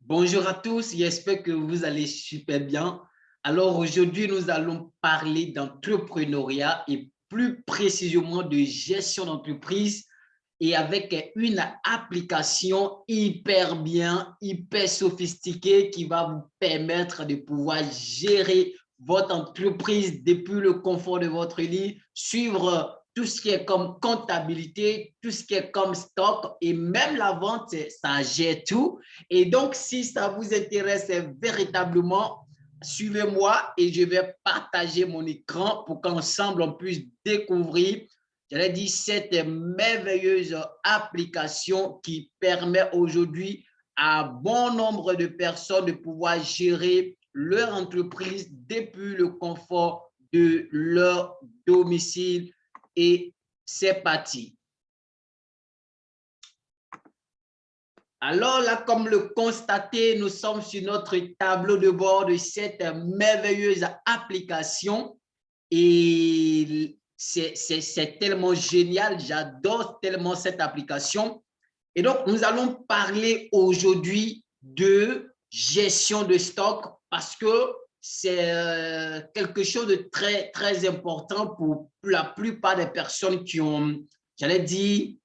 Bonjour à tous, j'espère que vous allez super bien. Alors aujourd'hui, nous allons parler d'entrepreneuriat et plus précisément de gestion d'entreprise et avec une application hyper bien, hyper sophistiquée qui va vous permettre de pouvoir gérer votre entreprise depuis le confort de votre lit, suivre tout ce qui est comme comptabilité, tout ce qui est comme stock et même la vente, ça gère tout. Et donc, si ça vous intéresse véritablement, suivez-moi et je vais partager mon écran pour qu'ensemble on puisse découvrir, j'allais dire, cette merveilleuse application qui permet aujourd'hui à bon nombre de personnes de pouvoir gérer leur entreprise depuis le confort de leur domicile. Et c'est parti. Alors là, comme le constatez, nous sommes sur notre tableau de bord de cette merveilleuse application et c'est tellement génial, j'adore tellement cette application. Et donc, nous allons parler aujourd'hui de gestion de stock parce que c'est quelque chose de très, très important pour la plupart des personnes qui ont, j'allais dire,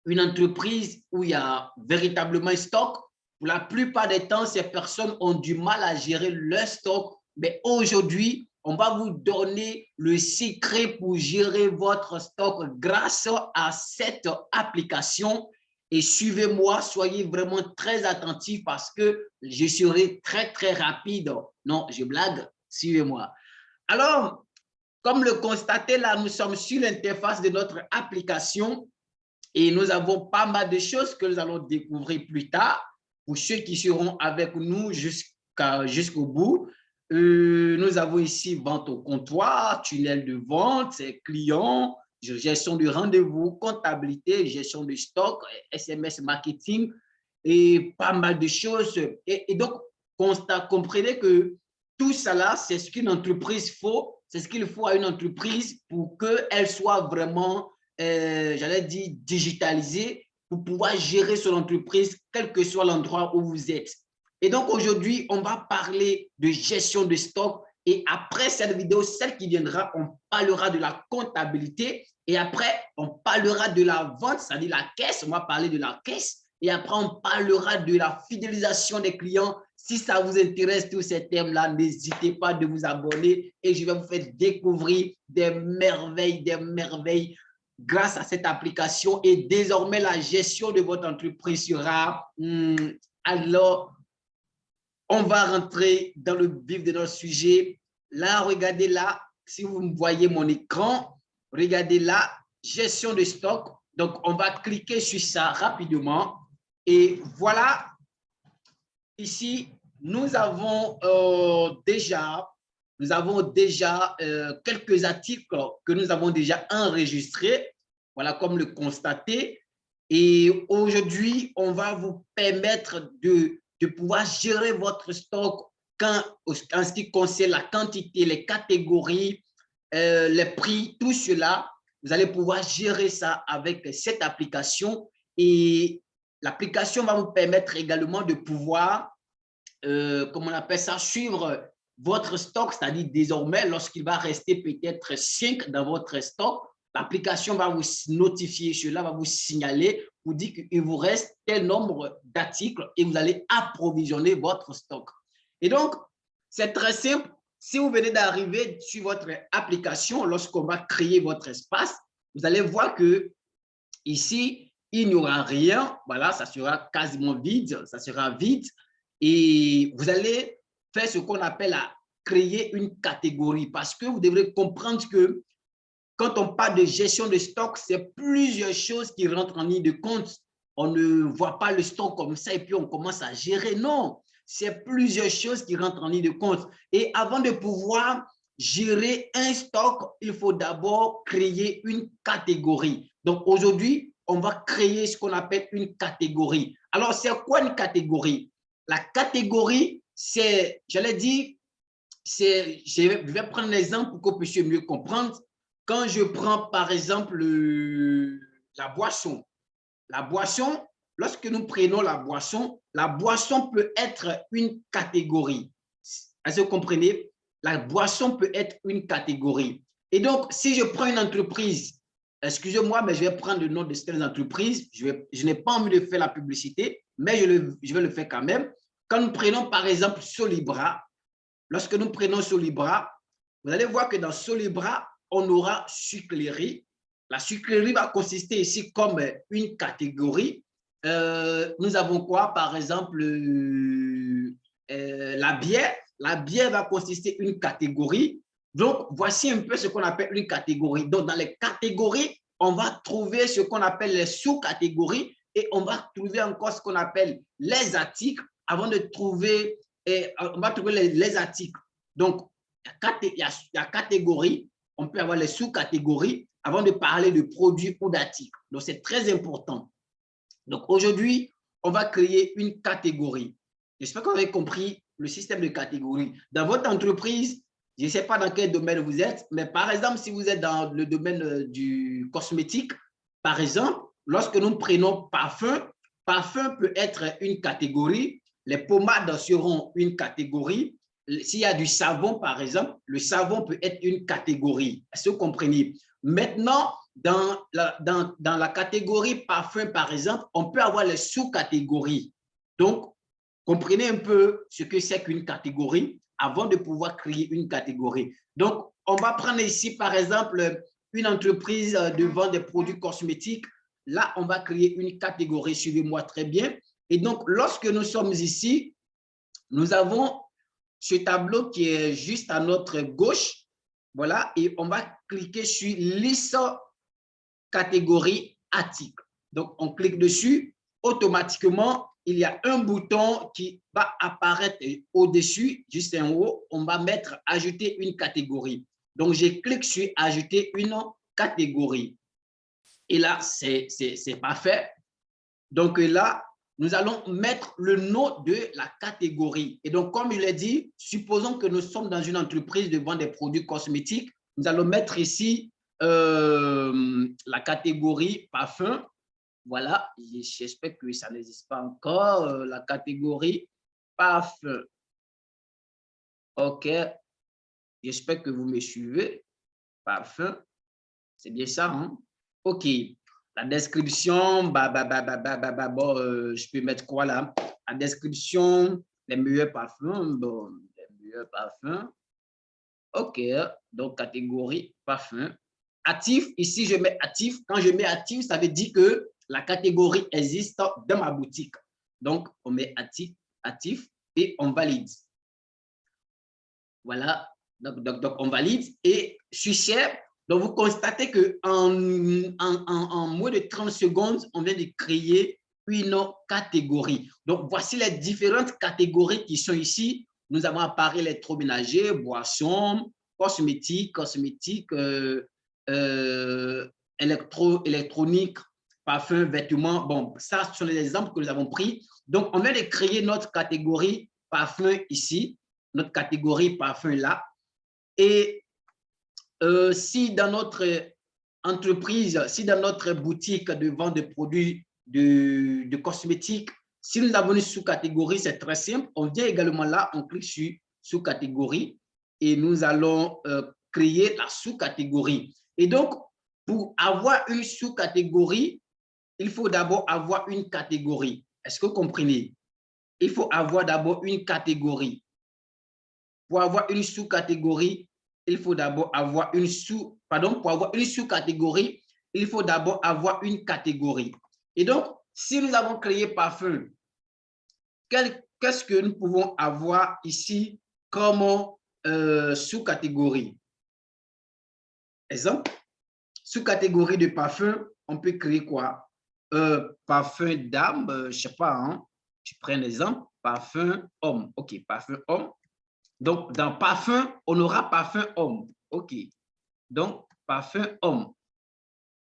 une entreprise où il y a véritablement un stock. Pour la plupart des temps, ces personnes ont du mal à gérer leur stock. Mais aujourd'hui, on va vous donner le secret pour gérer votre stock grâce à cette application. Et suivez-moi, soyez vraiment très attentifs parce que je serai très, très rapide. Non, je blague, suivez-moi. Alors, comme le constatez là, nous sommes sur l'interface de notre application. Et nous avons pas mal de choses que nous allons découvrir plus tard pour ceux qui seront avec nous jusqu'au bout. Nous avons ici vente au comptoir, tunnel de vente, clients, gestion de rendez-vous, comptabilité, gestion de stock, SMS marketing et pas mal de choses. Et donc, comprenez que tout cela, c'est ce qu'une entreprise faut, c'est ce qu'il faut à une entreprise pour qu'elle soit vraiment j'allais dire, digitalisé pour pouvoir gérer son entreprise, quel que soit l'endroit où vous êtes. Et donc, aujourd'hui, on va parler de gestion de stock. Et après cette vidéo, celle qui viendra, on parlera de la comptabilité. Et après, on parlera de la vente, c'est-à-dire la caisse. On va parler de la caisse. Et après, on parlera de la fidélisation des clients. Si ça vous intéresse, tous ces thèmes-là, n'hésitez pas de vous abonner et je vais vous faire découvrir des merveilles grâce à cette application et désormais la gestion de votre entreprise sera alors on va rentrer dans le vif de notre sujet. Là, regardez là, si vous voyez mon écran, regardez là, gestion de stock. Donc, on va cliquer sur ça rapidement et voilà, ici, nous avons déjà quelques articles que nous avons déjà enregistrés, voilà comme le constater. Et aujourd'hui, on va vous permettre de pouvoir gérer votre stock en ce qui concerne la quantité, les catégories, les prix, tout cela. Vous allez pouvoir gérer ça avec cette application et l'application va vous permettre également de pouvoir comment on appelle ça, suivre votre stock, c'est-à-dire désormais, lorsqu'il va rester peut-être 5 dans votre stock, l'application va vous notifier cela, va vous signaler, vous dire qu'il vous reste tel nombre d'articles et vous allez approvisionner votre stock. Et donc, c'est très simple. Si vous venez d'arriver sur votre application, lorsqu'on va créer votre espace, vous allez voir que ici, il n'y aura rien. Voilà, ça sera quasiment vide, ça sera vide. Et vous allez faire ce qu'on appelle à créer une catégorie parce que vous devrez comprendre que quand on parle de gestion de stock, c'est plusieurs choses qui rentrent en ligne de compte. On ne voit pas le stock comme ça et puis on commence à gérer. Non, c'est plusieurs choses qui rentrent en ligne de compte. Et avant de pouvoir gérer un stock, il faut d'abord créer une catégorie. Donc aujourd'hui, on va créer ce qu'on appelle une catégorie. Alors, c'est quoi une catégorie? La catégorie, c'est, j'allais dire, je vais prendre l'exemple pour que vous puissiez mieux comprendre. Quand je prends par exemple la boisson, lorsque nous prenons la boisson peut être une catégorie. Est-ce que vous comprenez? La boisson peut être une catégorie. Et donc, si je prends une entreprise, excusez-moi, mais je vais prendre le nom de cette entreprise. Je n'ai pas envie de faire la publicité, mais je vais le faire quand même. Quand nous prenons, par exemple, Solibra, lorsque nous prenons Solibra, vous allez voir que dans Solibra, on aura sucrerie. La sucrerie va consister ici comme une catégorie. Nous avons quoi? Par exemple, la bière. La bière va consister une catégorie. Donc, voici un peu ce qu'on appelle une catégorie. Donc, dans les catégories, on va trouver ce qu'on appelle les sous-catégories et on va trouver encore ce qu'on appelle les articles avant de trouver, on va trouver les articles. Donc, il y a catégorie, on peut avoir les sous-catégories avant de parler de produits ou d'articles. Donc, c'est très important. Donc, aujourd'hui, on va créer une catégorie. J'espère que vous avez compris le système de catégorie. Dans votre entreprise, je ne sais pas dans quel domaine vous êtes, mais par exemple, si vous êtes dans le domaine du cosmétique, par exemple, lorsque nous prenons parfum, parfum peut être une catégorie, les pommades seront une catégorie. S'il y a du savon, par exemple, le savon peut être une catégorie. Est-ce que vous comprenez? Maintenant, dans la catégorie parfum, par exemple, on peut avoir les sous-catégories. Donc, comprenez un peu ce que c'est qu'une catégorie avant de pouvoir créer une catégorie. Donc, on va prendre ici, par exemple, une entreprise de vente des produits cosmétiques. Là, on va créer une catégorie. Suivez-moi très bien. Et donc, lorsque nous sommes ici, nous avons ce tableau qui est juste à notre gauche. Voilà, et on va cliquer sur liste catégorie article. Donc, on clique dessus. Automatiquement, il y a un bouton qui va apparaître au-dessus, juste en haut. On va mettre ajouter une catégorie. Donc, je clique sur ajouter une catégorie. Et là, c'est parfait. Donc là, nous allons mettre le nom de la catégorie. Et donc, comme je l'ai dit, supposons que nous sommes dans une entreprise de vente des produits cosmétiques. Nous allons mettre ici la catégorie parfum. Voilà, j'espère que ça n'existe pas encore. La catégorie parfum. OK, j'espère que vous me suivez. Parfum, c'est bien ça, hein? OK. La description, bon, je peux mettre quoi là? La description, les meilleurs parfums. Bon, les meilleurs parfums. OK, donc catégorie parfum. Actif, ici je mets actif. Quand je mets actif, ça veut dire que la catégorie existe dans ma boutique. Donc, on met actif et on valide. Voilà, donc on valide et sur Share. Donc, vous constatez qu'en moins de 30 secondes, on vient de créer une catégorie. Donc, voici les différentes catégories qui sont ici. Nous avons apparu électroménager, boissons, cosmétiques, électronique, parfum, vêtements. Bon, ça, ce sont les exemples que nous avons pris. Donc, on vient de créer notre catégorie parfum ici, notre catégorie parfum là. Et si dans notre entreprise, si dans notre boutique de vente de produits de cosmétiques, si nous avons une sous-catégorie, c'est très simple. On vient également là, on clique sur sous-catégorie et nous allons créer la sous-catégorie. Et donc, pour avoir une sous-catégorie, il faut d'abord avoir une catégorie. Est-ce que vous comprenez? Il faut avoir d'abord une catégorie. Pour avoir une sous-catégorie, il faut d'abord avoir une pour avoir une sous-catégorie, il faut d'abord avoir une catégorie. Et donc, si nous avons créé parfum, qu'est-ce que nous pouvons avoir ici comme sous-catégorie? Exemple, sous-catégorie de parfum, on peut créer quoi? Parfum dame, je ne sais pas, hein? Je prends un exemple, parfum homme. OK, parfum homme. Donc, dans parfum, on aura parfum homme. OK. Donc, parfum homme.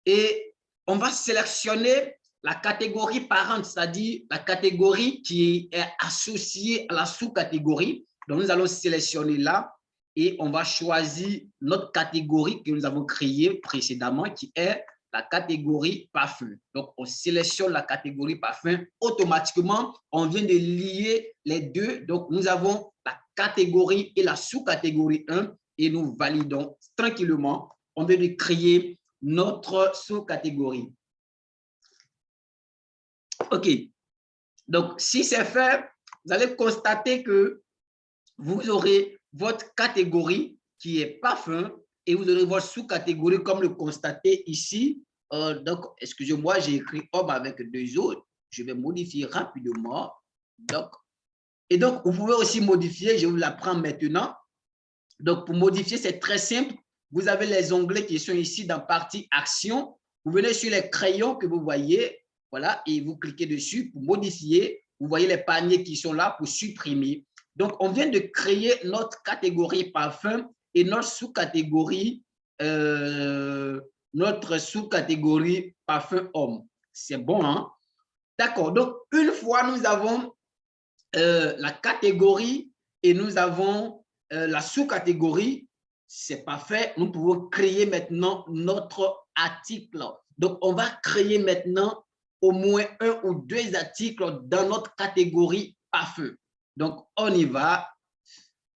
Et on va sélectionner la catégorie parente, c'est-à-dire la catégorie qui est associée à la sous-catégorie. Donc, nous allons sélectionner là et on va choisir notre catégorie que nous avons créée précédemment, qui est la catégorie parfum. Donc, on sélectionne la catégorie parfum. Automatiquement, on vient de lier les deux. Donc, nous avons la catégorie et la sous-catégorie 1 et nous validons tranquillement. On vient de créer notre sous-catégorie. OK. Donc, si c'est fait, vous allez constater que vous aurez votre catégorie qui est parfum et vous aurez votre sous-catégorie comme le constatez ici. Donc, excusez-moi, j'ai écrit homme avec deux autres. Je vais modifier rapidement. Donc, et donc, vous pouvez aussi modifier, je vous l'apprends maintenant. Donc, pour modifier, c'est très simple. Vous avez les onglets qui sont ici dans partie action. Vous venez sur les crayons que vous voyez, voilà, et vous cliquez dessus pour modifier. Vous voyez les paniers qui sont là pour supprimer. Donc, on vient de créer notre catégorie parfum et notre sous-catégorie parfum homme. C'est bon, hein? D'accord. Donc, une fois nous avons la catégorie et nous avons la sous-catégorie, c'est parfait. Nous pouvons créer maintenant notre article. Donc, on va créer maintenant au moins un ou deux articles dans notre catégorie parfum. Donc, on y va,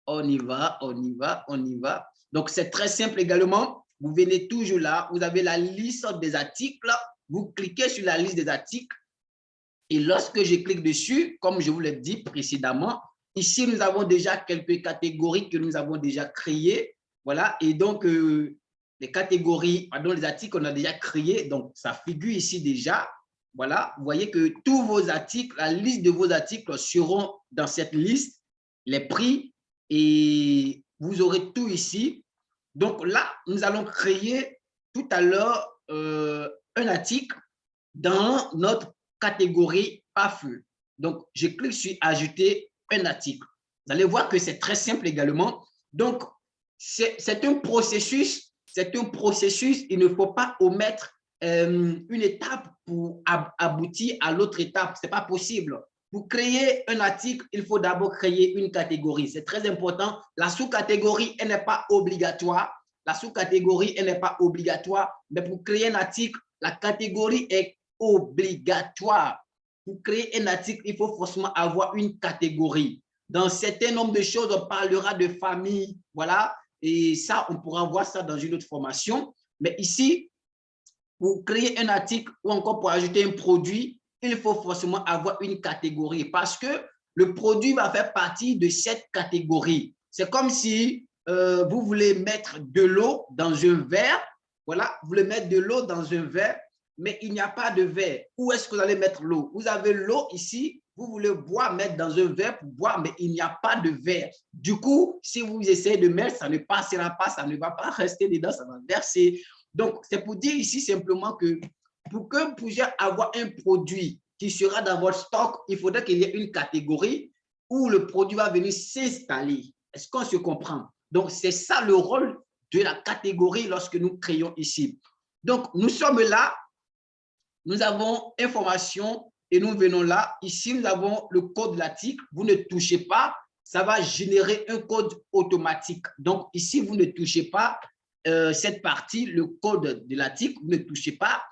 on y va, on y va, on y va. Donc, c'est très simple également. Vous venez toujours là, vous avez la liste des articles. Vous cliquez sur la liste des articles. Et lorsque je clique dessus, comme je vous l'ai dit précédemment, ici, nous avons déjà quelques catégories que nous avons déjà créées. Voilà, et donc, les catégories, pardon, les articles qu'on a déjà créés, donc ça figure ici déjà. Voilà, vous voyez que tous vos articles, la liste de vos articles seront dans cette liste, les prix, et vous aurez tout ici. Donc là, nous allons créer tout à l'heure un article dans notre catégorie parfum. Donc, je clique sur ajouter un article. Vous allez voir que c'est très simple également. Donc, c'est un processus, il ne faut pas omettre une étape pour aboutir à l'autre étape. Ce n'est pas possible. Pour créer un article, il faut d'abord créer une catégorie. C'est très important. La sous-catégorie, elle n'est pas obligatoire. La sous-catégorie, elle n'est pas obligatoire. Mais pour créer un article, la catégorie est obligatoire. Pour créer un article, il faut forcément avoir une catégorie. Dans un certain nombre de choses, on parlera de famille, voilà, et ça, on pourra voir ça dans une autre formation. Mais ici, pour créer un article ou encore pour ajouter un produit, il faut forcément avoir une catégorie parce que le produit va faire partie de cette catégorie. C'est comme si vous voulez mettre de l'eau dans un verre, voilà, vous voulez mettre de l'eau dans un verre, mais il n'y a pas de verre. Où est-ce que vous allez mettre l'eau? Vous avez l'eau ici, vous voulez boire, mettre dans un verre pour boire, mais il n'y a pas de verre. Du coup, si vous essayez de mettre, ça ne passera pas, ça ne va pas rester dedans, ça va verser. Donc, c'est pour dire ici simplement que pour que vous puissiez avoir un produit qui sera dans votre stock, il faudrait qu'il y ait une catégorie où le produit va venir s'installer. Est-ce qu'on se comprend? Donc, c'est ça le rôle de la catégorie lorsque nous créons ici. Donc, nous sommes là, nous avons information et nous venons là. Ici, nous avons le code de l'article. Vous ne touchez pas, ça va générer un code automatique. Donc, ici, vous ne touchez pas cette partie, le code de l'article, vous ne touchez pas.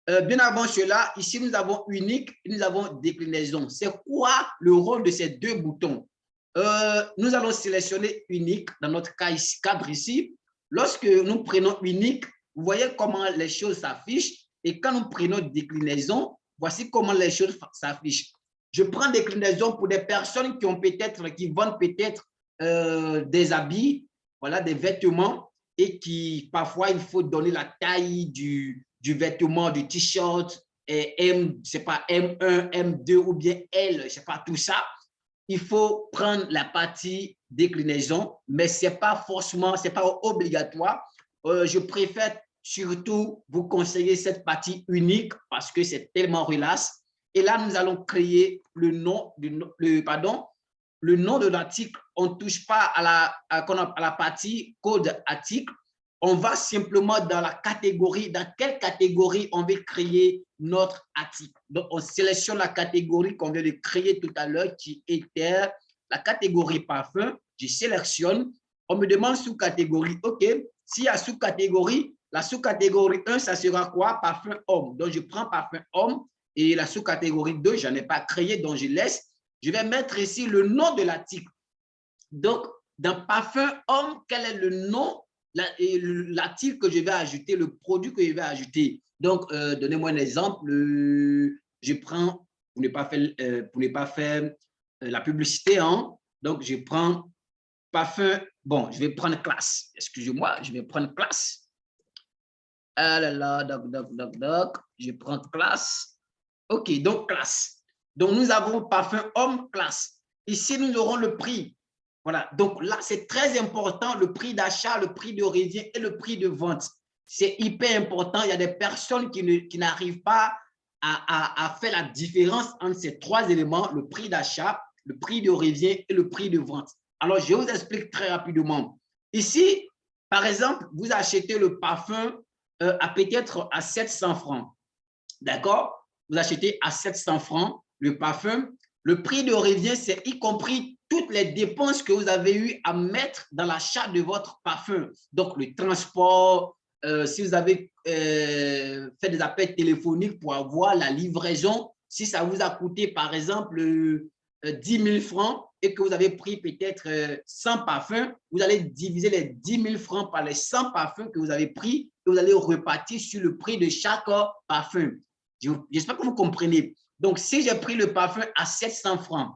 Bien avant cela, ici, nous avons unique et nous avons déclinaison. C'est quoi le rôle de ces deux boutons? Nous allons sélectionner unique dans notre cadre ici. Lorsque nous prenons unique, vous voyez comment les choses s'affichent. Et quand nous prenons déclinaison, voici comment les choses s'affichent. Je prends déclinaison pour des personnes qui vendent peut-être des habits, voilà, des vêtements, et qui parfois il faut donner la taille du vêtement, du t-shirt, M, je sais pas, M1, M2 ou bien L, je sais pas, tout ça. Il faut prendre la partie déclinaison, mais c'est pas forcément, c'est pas obligatoire. Je préfère surtout vous conseiller cette partie unique parce que c'est tellement relax. Et là, nous allons créer le nom de l'article. On ne touche pas à la partie code article. On va simplement dans la catégorie, dans quelle catégorie on veut créer notre article. Donc, on sélectionne la catégorie qu'on vient de créer tout à l'heure, qui était la catégorie parfum. Je sélectionne. On me demande sous-catégorie. OK, s'il y a sous-catégorie, La sous-catégorie 1, ça sera quoi? Parfum homme. Donc, je prends parfum homme et la sous-catégorie 2, je n'en ai pas créé, donc je laisse. Je vais mettre ici le nom de l'article. Donc, dans parfum homme, quel est le nom, l'article que je vais ajouter, le produit que je vais ajouter? Donc, donnez-moi un exemple. Je prends, pour ne pas faire la publicité, hein. Donc, je prends parfum. Bon, je vais prendre classe. Excusez-moi, je vais prendre classe. Ah là là, doc. Je prends classe. OK, donc classe. Donc, nous avons parfum homme classe. Ici, nous aurons le prix. Voilà, donc là, c'est très important, le prix d'achat, le prix de revient et le prix de vente. C'est hyper important. Il y a des personnes qui n'arrivent pas à faire la différence entre ces trois éléments, le prix d'achat, le prix de revient et le prix de vente. Alors, je vous explique très rapidement. Ici, par exemple, vous achetez le parfum à peut-être à 700 francs. D'accord? Vous achetez à 700 francs le parfum. Le prix de revient, c'est y compris toutes les dépenses que vous avez eu à mettre dans l'achat de votre parfum. Donc, le transport, si vous avez fait des appels téléphoniques pour avoir la livraison, si ça vous a coûté, par exemple, 10 000 francs et que vous avez pris peut-être 100 parfums, vous allez diviser les 10 000 francs par les 100 parfums que vous avez pris et vous allez repartir sur le prix de chaque parfum. J'espère que vous comprenez. Donc, si j'ai pris le parfum à 700 francs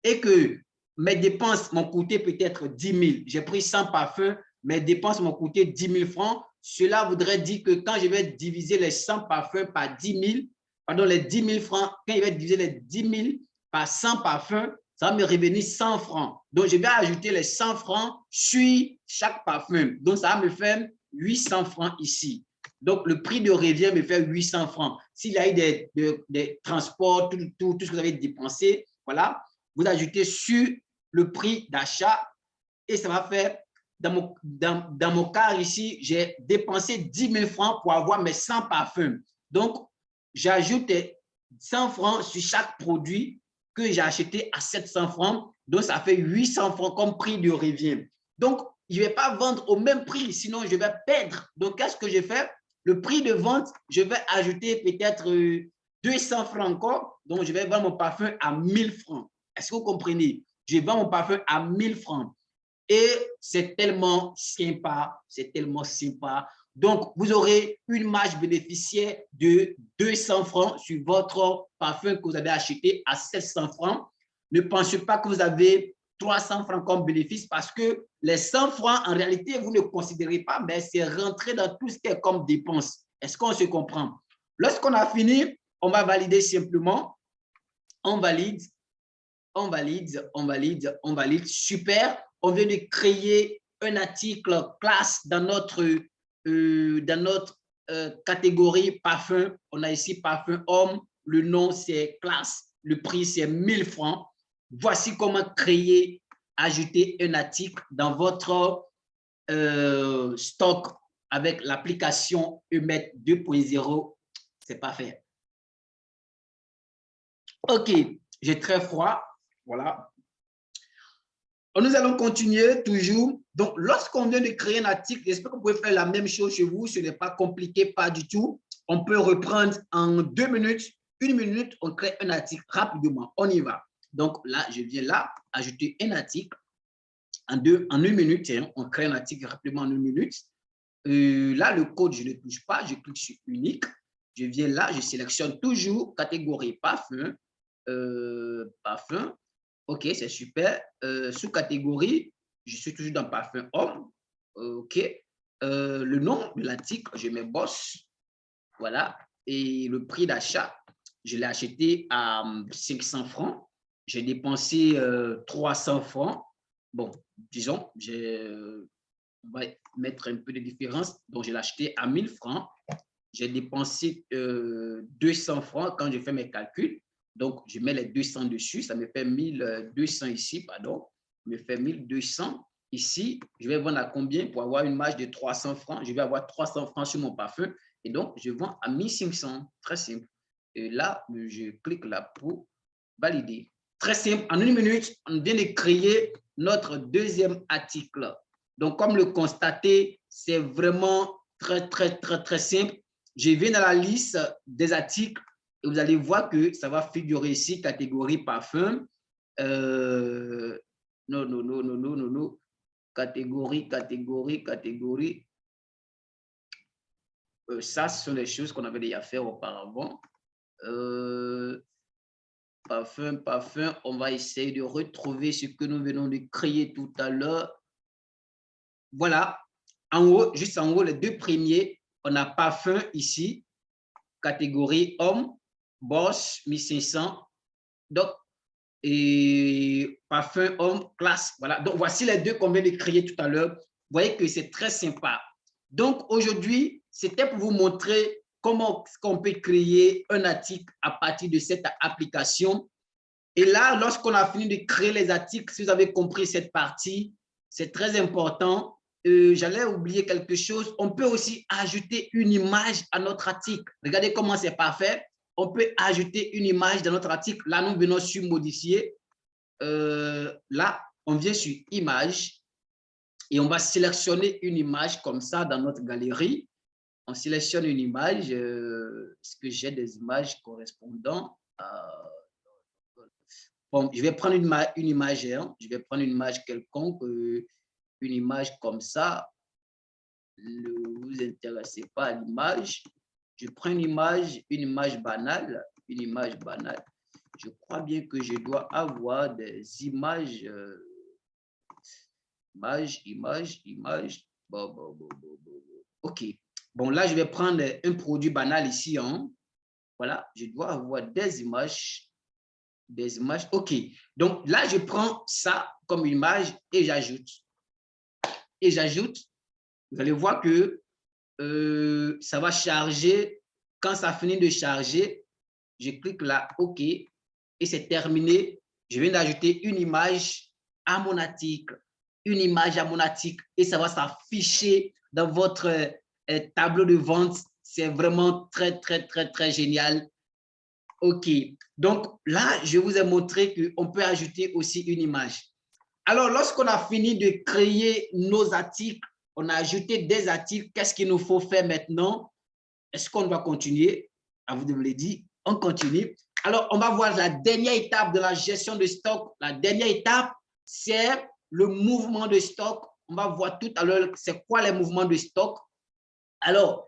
et que mes dépenses m'ont coûté peut-être 10 000, j'ai pris 100 parfums, mes dépenses m'ont coûté 10 000 francs, cela voudrait dire que quand je vais diviser les 100 parfums par 10 000, pardon, les 10 000 francs, quand je vais diviser les 10 000 par 100 parfums, ça va me revenir 100 francs. Donc, je vais ajouter les 100 francs sur chaque parfum. Donc, ça va me faire 800 francs ici. Donc, le prix de revient me fait 800 francs. S'il y a eu des transports, tout ce que vous avez dépensé, voilà, vous ajoutez sur le prix d'achat et ça va faire, dans mon cas ici, j'ai dépensé 10 000 francs pour avoir mes 100 parfums. Donc, j'ajoute 100 francs sur chaque produit que j'ai acheté à 700 francs. Donc, ça fait 800 francs comme prix de revient. Donc, je ne vais pas vendre au même prix, sinon je vais perdre. Donc, qu'est-ce que je fais? Le prix de vente, je vais ajouter peut-être 200 francs encore. Donc, je vais vendre mon parfum à 1000 francs. Est-ce que vous comprenez? Je vends mon parfum à 1000 francs. Et c'est tellement sympa, c'est tellement sympa. Donc, vous aurez une marge bénéficiaire de 200 francs sur votre parfum que vous avez acheté à 700 francs. Ne pensez pas que vous avez 300 francs comme bénéfice parce que les 100 francs, en réalité, vous ne considérez pas, mais c'est rentré dans tout ce qui est comme dépense. Est-ce qu'on se comprend? Lorsqu'on a fini, on va valider simplement. On valide, on valide, on valide, on valide. Super. On vient de créer un article classe dans notre catégorie parfum. On a ici parfum homme. Le nom, c'est classe. Le prix, c'est 1000 francs. Voici comment créer, ajouter un article dans votre stock avec l'application Emet 2.0. C'est parfait. OK, j'ai très froid. Voilà. Nous allons continuer toujours. Donc, lorsqu'on vient de créer un article, j'espère que vous pouvez faire la même chose chez vous. Ce n'est pas compliqué, pas du tout. On peut reprendre en 2 minutes, 1 minute, on crée un article rapidement. On y va. Donc, là, je viens là, ajouter un article en 1 minute. Hein, on crée un article rapidement en 1 minute. Là, le code, je ne touche pas. Je clique sur unique. Je viens là, je sélectionne toujours catégorie parfum. Parfum. OK, c'est super. Sous-catégorie, je suis toujours dans parfum homme. OK. Le nom de l'article, je mets boss. Voilà. Et le prix d'achat, je l'ai acheté à 500 francs. J'ai dépensé 300 francs. Bon, disons, on va mettre un peu de différence. Donc, je l'ai acheté à 1000 francs. J'ai dépensé 200 francs quand je fais mes calculs. Donc, je mets les 200 dessus. Ça me fait 1200 ici, pardon. Ça me fait 1200 ici. Je vais vendre à combien pour avoir une marge de 300 francs? Je vais avoir 300 francs sur mon parfum. Et donc, je vends à 1500. Très simple. Et là, je clique là pour valider. Très simple. En 1 minute, on vient de créer notre deuxième article. Donc, comme le constatez, c'est vraiment très simple. Je vais dans la liste des articles et vous allez voir que ça va figurer ici, catégorie parfum. Non. Catégorie. Ça, ce sont les choses qu'on avait déjà fait auparavant. Parfum. On va essayer de retrouver ce que nous venons de créer tout à l'heure. Voilà. En haut, juste en haut, les deux premiers, on a parfum ici, catégorie homme, Bosch 1500. Donc, et parfum homme, classe. Voilà. Donc, voici les deux qu'on vient de créer tout à l'heure. Vous voyez que c'est très sympa. Donc, aujourd'hui, c'était pour vous montrer comment on peut créer un article à partir de cette application. Et là, lorsqu'on a fini de créer les articles, si vous avez compris cette partie, c'est très important. J'allais oublier quelque chose. On peut aussi ajouter une image à notre article. Regardez comment c'est parfait. On peut ajouter une image dans notre article. Là, nous venons sur modifier. Là, on vient sur image et on va sélectionner une image comme ça dans notre galerie. On sélectionne une image. Est-ce que j'ai des images correspondantes? Bon, je vais prendre une image. Hein. Je vais prendre une image quelconque. Une image comme ça. Ne vous intéressez pas à l'image. Je prends une image banale. Une image banale. Je crois bien que je dois avoir des images. Image. Bon. OK. Bon, là, je vais prendre un produit banal ici. Hein. Voilà, je dois avoir des images. OK. Donc, là, je prends ça comme image et j'ajoute. Vous allez voir que ça va charger. Quand ça finit de charger, je clique là, OK. Et c'est terminé. Je viens d'ajouter une image à mon article. Et ça va s'afficher dans votre tableau de vente. C'est vraiment très génial. OK. Donc là, je vous ai montré qu'on peut ajouter aussi une image. Alors, lorsqu'on a fini de créer nos articles, on a ajouté des articles, qu'est-ce qu'il nous faut faire maintenant? Est-ce qu'on doit continuer? À vous de me le dire, on continue. Alors, on va voir la dernière étape de la gestion de stock. La dernière étape, c'est le mouvement de stock. On va voir tout à l'heure, c'est quoi les mouvements de stock. Alors,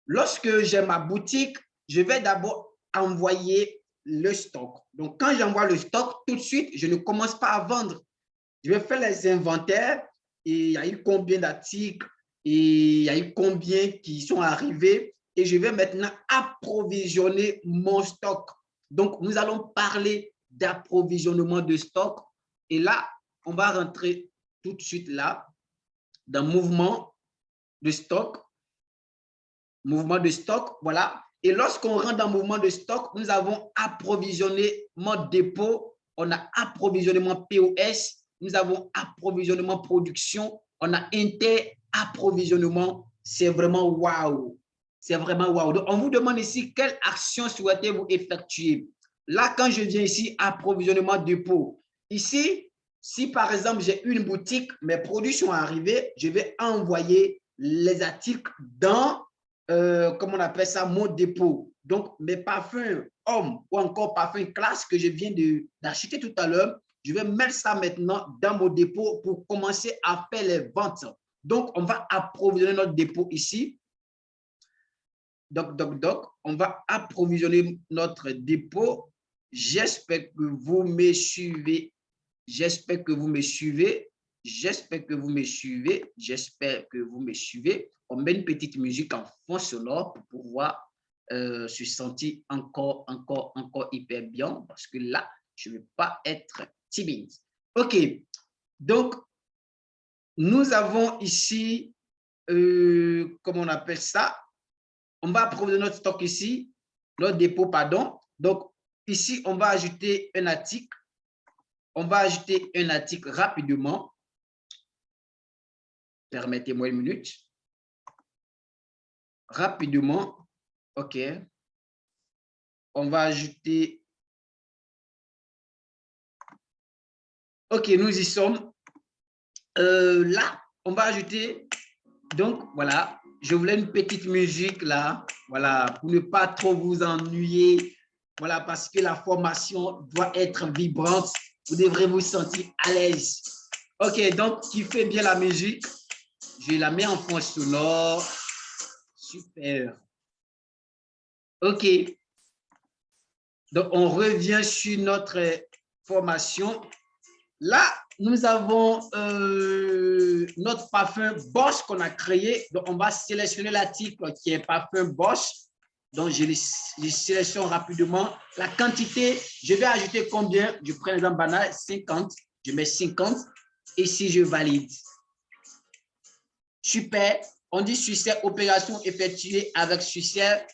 lorsque j'ai ma boutique, je vais d'abord envoyer le stock. Donc, quand j'envoie le stock, tout de suite, je ne commence pas à vendre. Je vais faire les inventaires et il y a eu combien d'articles et il y a eu combien qui sont arrivés et je vais maintenant approvisionner mon stock. Donc, nous allons parler d'approvisionnement de stock et là, on va rentrer tout de suite là dans mouvement de stock. Mouvement de stock, voilà. Et lorsqu'on rentre dans mouvement de stock, nous avons approvisionnement dépôt, on a approvisionnement POS, nous avons approvisionnement production, on a inter-approvisionnement. C'est vraiment waouh. C'est vraiment waouh. Donc, on vous demande ici quelle action souhaitez-vous effectuer. Là, quand je viens ici, approvisionnement dépôt. Ici, si par exemple, j'ai une boutique, mes produits sont arrivés, je vais envoyer les articles dans, comment on appelle ça, mon dépôt. Donc, mes parfums hommes ou encore parfums classe que je viens d'acheter tout à l'heure, je vais mettre ça maintenant dans mon dépôt pour commencer à faire les ventes. Donc, on va approvisionner notre dépôt ici. Donc, on va approvisionner notre dépôt. J'espère que vous me suivez. On met une petite musique en fond sonore pour pouvoir se sentir encore hyper bien parce que là, je ne vais pas être timide. OK. Donc, nous avons ici, comment on appelle ça? On va approvisionner notre stock ici, notre dépôt, pardon. Donc, ici, on va ajouter un article. On va ajouter un article rapidement. Permettez-moi une minute. Rapidement. OK. On va ajouter. OK, nous y sommes. Là, on va ajouter. Donc, voilà. je voulais une petite musique là, voilà, pour ne pas trop vous ennuyer. Voilà, parce que la formation doit être vibrante. Vous devrez vous sentir à l'aise. OK, donc, qui fait bien la musique? Je la mets en fond sonore. Super. OK. Donc, on revient sur notre formation. Là, nous avons notre parfum Bosch qu'on a créé. Donc, on va sélectionner l'article qui est parfum Bosch. Donc, je sélectionne rapidement. La quantité, je vais ajouter combien? Je prends l'exemple banal, 50. Je mets 50. Et si je valide. Super. On dit succès, opération effectuée avec succès.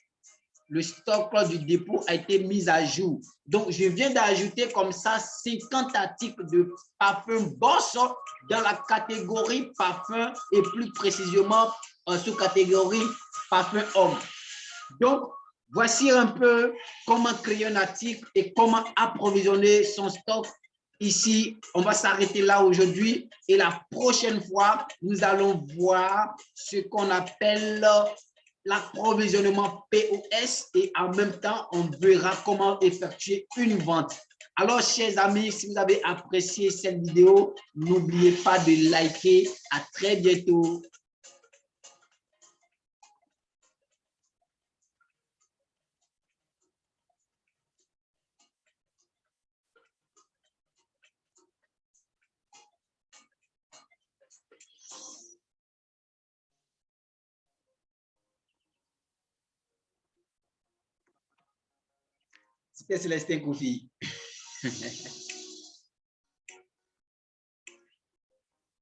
Le stock du dépôt a été mis à jour. Donc, je viens d'ajouter comme ça 50 articles de parfum Bosch dans la catégorie parfum et plus précisément en sous-catégorie parfum homme. Donc, voici un peu comment créer un article et comment approvisionner son stock. Ici, on va s'arrêter là aujourd'hui et la prochaine fois, nous allons voir ce qu'on appelle l'approvisionnement POS et en même temps, on verra comment effectuer une vente. Alors, chers amis, si vous avez apprécié cette vidéo, n'oubliez pas de liker. À très bientôt. C'était Célestin Koufi.